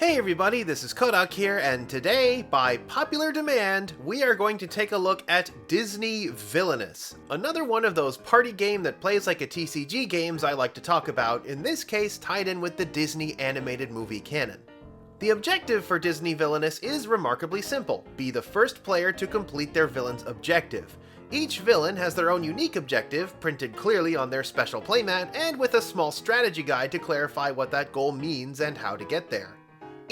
Hey everybody, this is Kohdok here, and today, by popular demand, we are going to take a look at Disney Villainous, another one of those party game that plays like a TCG games I like to talk about, in this case tied in with the Disney animated movie canon. The objective for Disney Villainous is remarkably simple: be the first player to complete their villain's objective. Each villain has their own unique objective, printed clearly on their special playmat, and with a small strategy guide to clarify what that goal means and how to get there.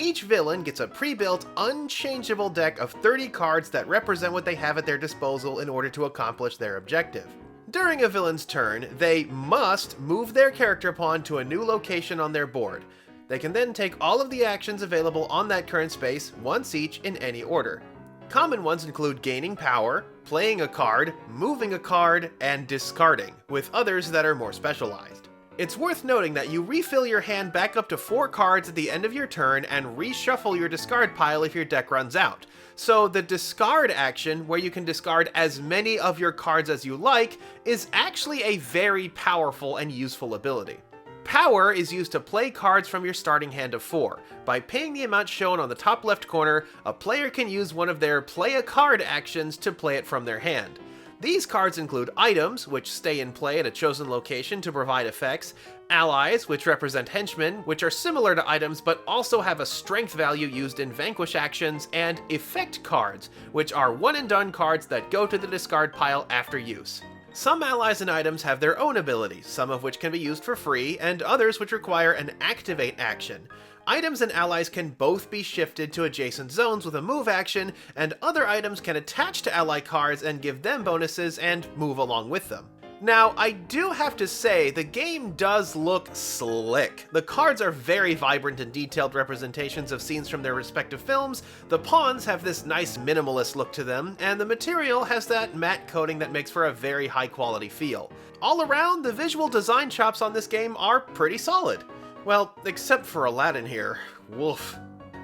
Each villain gets a pre-built, unchangeable deck of 30 cards that represent what they have at their disposal in order to accomplish their objective. During a villain's turn, they must move their character pawn to a new location on their board. They can then take all of the actions available on that current space, once each, in any order. Common ones include gaining power, playing a card, moving a card, and discarding, with others that are more specialized. It's worth noting that you refill your hand back up to 4 cards at the end of your turn and reshuffle your discard pile if your deck runs out. So the discard action, where you can discard as many of your cards as you like, is actually a very powerful and useful ability. Power is used to play cards from your starting hand of 4. By paying the amount shown on the top left corner, a player can use one of their play a card actions to play it from their hand. These cards include items, which stay in play at a chosen location to provide effects, allies, which represent henchmen, which are similar to items but also have a strength value used in vanquish actions, and effect cards, which are one-and-done cards that go to the discard pile after use. Some allies and items have their own abilities, some of which can be used for free, and others which require an activate action. Items and allies can both be shifted to adjacent zones with a move action, and other items can attach to ally cards and give them bonuses and move along with them. Now, I do have to say, the game does look slick. The cards are very vibrant and detailed representations of scenes from their respective films, the pawns have this nice minimalist look to them, and the material has that matte coating that makes for a very high quality feel. All around, the visual design chops on this game are pretty solid. Well, except for Aladdin here. Woof.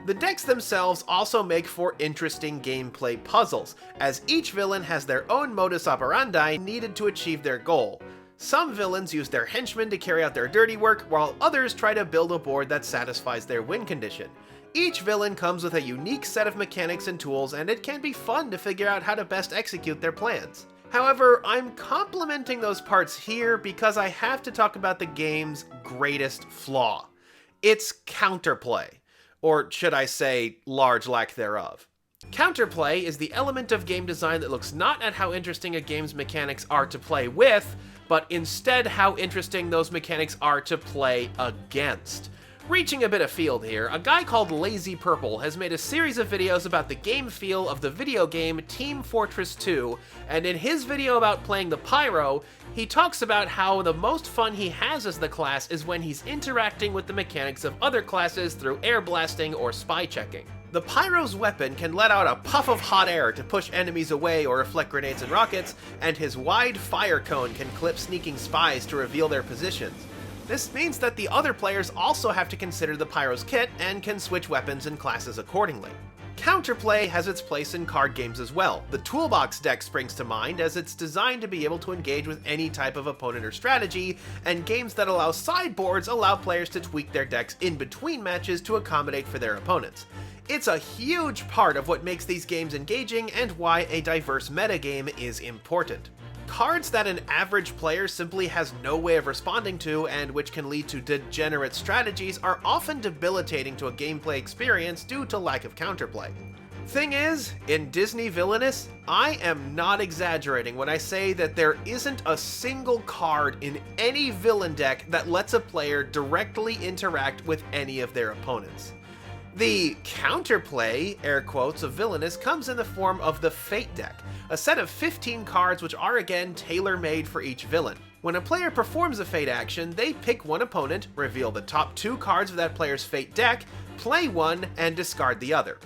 The decks themselves also make for interesting gameplay puzzles, as each villain has their own modus operandi needed to achieve their goal. Some villains use their henchmen to carry out their dirty work, while others try to build a board that satisfies their win condition. Each villain comes with a unique set of mechanics and tools, and it can be fun to figure out how to best execute their plans. However, I'm complimenting those parts here because I have to talk about the game's greatest flaw. Its counterplay. Or should I say, large lack thereof. Counterplay is the element of game design that looks not at how interesting a game's mechanics are to play with, but instead how interesting those mechanics are to play against. Reaching a bit afield here, a guy called Lazy Purple has made a series of videos about the game feel of the video game Team Fortress 2, and in his video about playing the Pyro, he talks about how the most fun he has as the class is when he's interacting with the mechanics of other classes through air blasting or spy checking. The Pyro's weapon can let out a puff of hot air to push enemies away or reflect grenades and rockets, and his wide fire cone can clip sneaking spies to reveal their positions. This means that the other players also have to consider the Pyro's kit and can switch weapons and classes accordingly. Counterplay has its place in card games as well. The Toolbox deck springs to mind as it's designed to be able to engage with any type of opponent or strategy, and games that allow sideboards allow players to tweak their decks in between matches to accommodate for their opponents. It's a huge part of what makes these games engaging and why a diverse metagame is important. Cards that an average player simply has no way of responding to and which can lead to degenerate strategies are often debilitating to a gameplay experience due to lack of counterplay. Thing is, in Disney Villainous, I am not exaggerating when I say that there isn't a single card in any villain deck that lets a player directly interact with any of their opponents. The counterplay, air quotes, of Villainous comes in the form of the Fate deck, a set of 15 cards which are again tailor-made for each villain. When a player performs a Fate action, they pick one opponent, reveal the top 2 cards of that player's Fate deck, play one, and discard the other.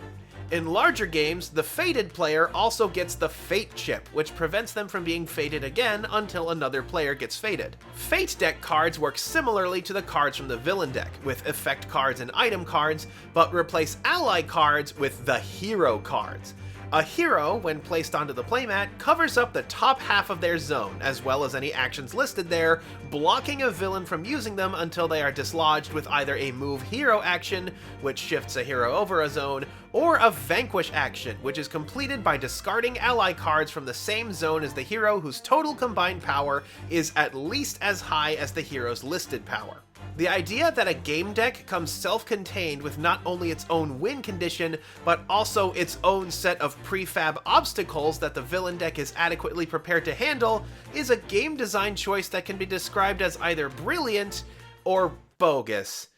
In larger games, the fated player also gets the Fate chip, which prevents them from being fated again until another player gets fated. Fate deck cards work similarly to the cards from the villain deck, with effect cards and item cards, but replace ally cards with the hero cards. A hero, when placed onto the playmat, covers up the top half of their zone, as well as any actions listed there, blocking a villain from using them until they are dislodged with either a move hero action, which shifts a hero over a zone, or a vanquish action, which is completed by discarding ally cards from the same zone as the hero whose total combined power is at least as high as the hero's listed power. The idea that a game deck comes self-contained with not only its own win condition, but also its own set of prefab obstacles that the villain deck is adequately prepared to handle is a game design choice that can be described as either brilliant or bogus.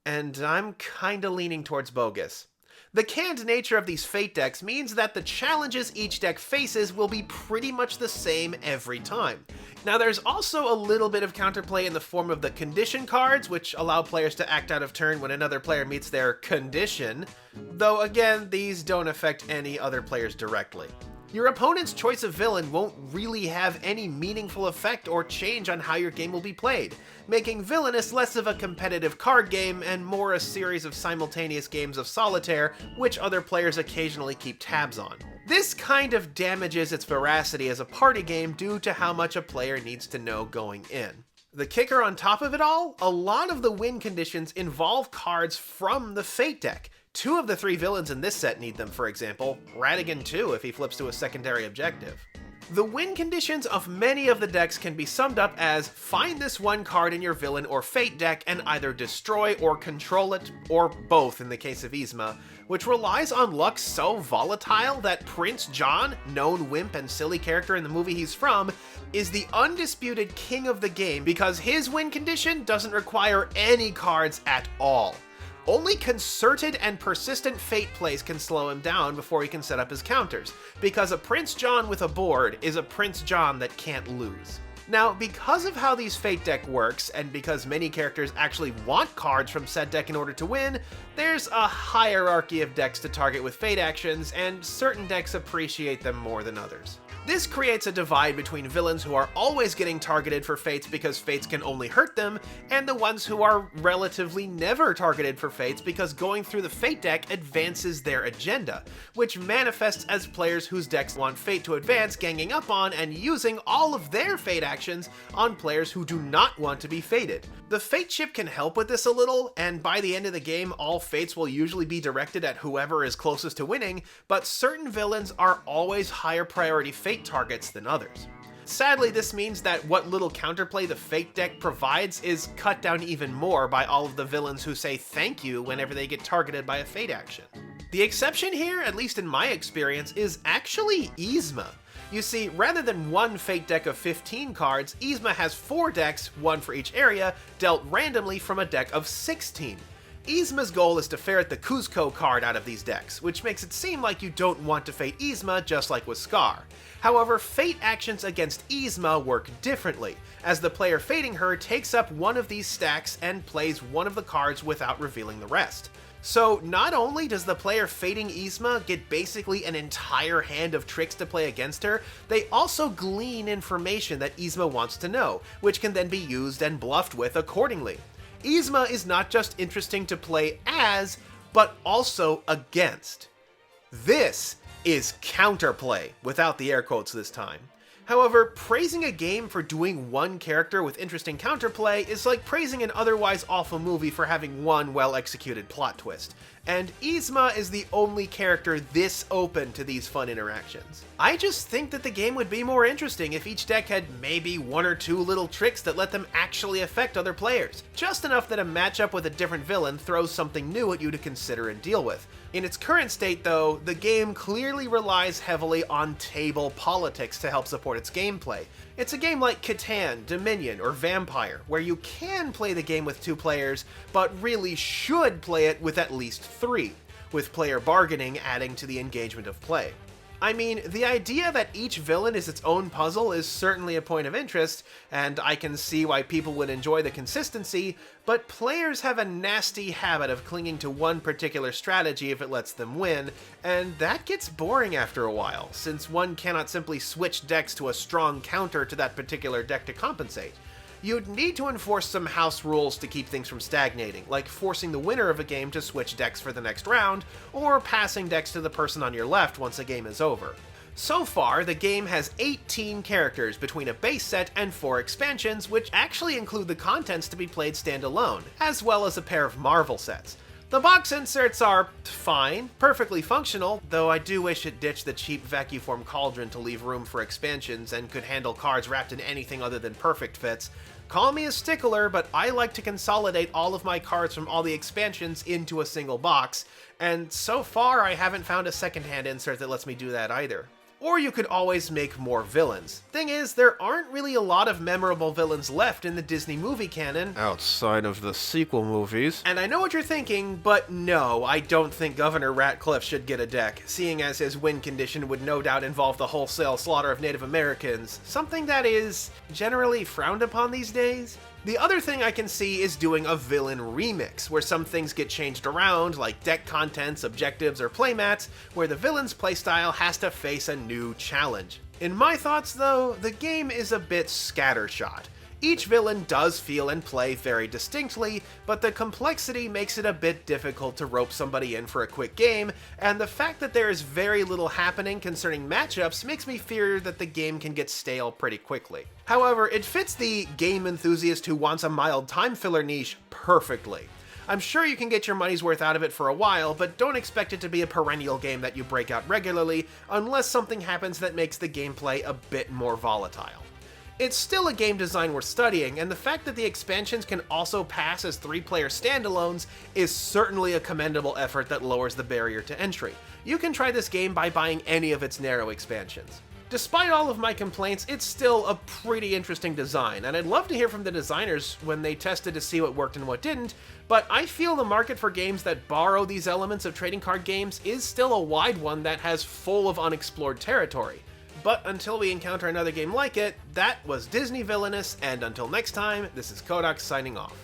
And I'm kinda leaning towards bogus. The canned nature of these Fate decks means that the challenges each deck faces will be pretty much the same every time. Now there's also a little bit of counterplay in the form of the condition cards, which allow players to act out of turn when another player meets their condition, though again, these don't affect any other players directly. Your opponent's choice of villain won't really have any meaningful effect or change on how your game will be played, making Villainous less of a competitive card game and more a series of simultaneous games of solitaire, which other players occasionally keep tabs on. This kind of damages its veracity as a party game due to how much a player needs to know going in. The kicker on top of it all, a lot of the win conditions involve cards from the Fate deck. 2 of the 3 villains in this set need them, for example, Radigan too if he flips to a secondary objective. The win conditions of many of the decks can be summed up as find this one card in your villain or Fate deck and either destroy or control it, or both in the case of Yzma, which relies on luck so volatile that Prince John, known wimp and silly character in the movie he's from, is the undisputed king of the game because his win condition doesn't require any cards at all. Only concerted and persistent Fate plays can slow him down before he can set up his counters, because a Prince John with a board is a Prince John that can't lose. Now, because of how these Fate deck works, and because many characters actually want cards from said deck in order to win, there's a hierarchy of decks to target with Fate actions, and certain decks appreciate them more than others. This creates a divide between villains who are always getting targeted for Fates because Fates can only hurt them, and the ones who are relatively never targeted for Fates because going through the Fate deck advances their agenda, which manifests as players whose decks want Fate to advance ganging up on and using all of their Fate actions on players who do not want to be fated. The Fate chip can help with this a little, and by the end of the game all Fates will usually be directed at whoever is closest to winning, but certain villains are always higher priority Fate targets than others. Sadly, this means that what little counterplay the Fate deck provides is cut down even more by all of the villains who say thank you whenever they get targeted by a Fate action. The exception here, at least in my experience, is actually Yzma. You see, rather than one Fate deck of 15 cards, Yzma has 4 decks, one for each area, dealt randomly from a deck of 16. Yzma's goal is to ferret the Kuzco card out of these decks, which makes it seem like you don't want to Fate Yzma just like with Scar. However, Fate actions against Yzma work differently, as the player fating her takes up one of these stacks and plays one of the cards without revealing the rest. So not only does the player fating Yzma get basically an entire hand of tricks to play against her, they also glean information that Yzma wants to know, which can then be used and bluffed with accordingly. Yzma is not just interesting to play as, but also against. This is counterplay, without the air quotes this time. However, praising a game for doing one character with interesting counterplay is like praising an otherwise awful movie for having one well-executed plot twist, and Yzma is the only character this open to these fun interactions. I just think that the game would be more interesting if each deck had maybe 1 or 2 little tricks that let them actually affect other players, just enough that a matchup with a different villain throws something new at you to consider and deal with. In its current state though, the game clearly relies heavily on table politics to help support its gameplay. It's a game like Catan, Dominion, or Vampire, where you can play the game with 2 players, but really should play it with at least 3, with player bargaining adding to the engagement of play. I mean, the idea that each villain is its own puzzle is certainly a point of interest, and I can see why people would enjoy the consistency, but players have a nasty habit of clinging to one particular strategy if it lets them win, and that gets boring after a while, since one cannot simply switch decks to a strong counter to that particular deck to compensate. You'd need to enforce some house rules to keep things from stagnating, like forcing the winner of a game to switch decks for the next round, or passing decks to the person on your left once a game is over. So far, the game has 18 characters between a base set and 4 expansions, which actually include the contents to be played standalone, as well as a pair of Marvel sets. The box inserts are fine, perfectly functional, though I do wish it ditched the cheap vacuform cauldron to leave room for expansions and could handle cards wrapped in anything other than perfect fits. Call me a stickler, but I like to consolidate all of my cards from all the expansions into a single box, and so far I haven't found a secondhand insert that lets me do that either. Or you could always make more villains. Thing is, there aren't really a lot of memorable villains left in the Disney movie canon. Outside of the sequel movies. And I know what you're thinking, but no, I don't think Governor Ratcliffe should get a deck, seeing as his win condition would no doubt involve the wholesale slaughter of Native Americans, something that is generally frowned upon these days. The other thing I can see is doing a villain remix, where some things get changed around, like deck contents, objectives, or playmats, where the villain's playstyle has to face a new challenge. In my thoughts though, the game is a bit scattershot. Each villain does feel and play very distinctly, but the complexity makes it a bit difficult to rope somebody in for a quick game, and the fact that there is very little happening concerning matchups makes me fear that the game can get stale pretty quickly. However, it fits the game enthusiast who wants a mild time filler niche perfectly. I'm sure you can get your money's worth out of it for a while, but don't expect it to be a perennial game that you break out regularly, unless something happens that makes the gameplay a bit more volatile. It's still a game design worth studying, and the fact that the expansions can also pass as 3-player standalones is certainly a commendable effort that lowers the barrier to entry. You can try this game by buying any of its narrow expansions. Despite all of my complaints, it's still a pretty interesting design, and I'd love to hear from the designers when they tested to see what worked and what didn't, but I feel the market for games that borrow these elements of trading card games is still a wide one that has full of unexplored territory. But until we encounter another game like it, that was Disney Villainous, and until next time, this is Kohdok signing off.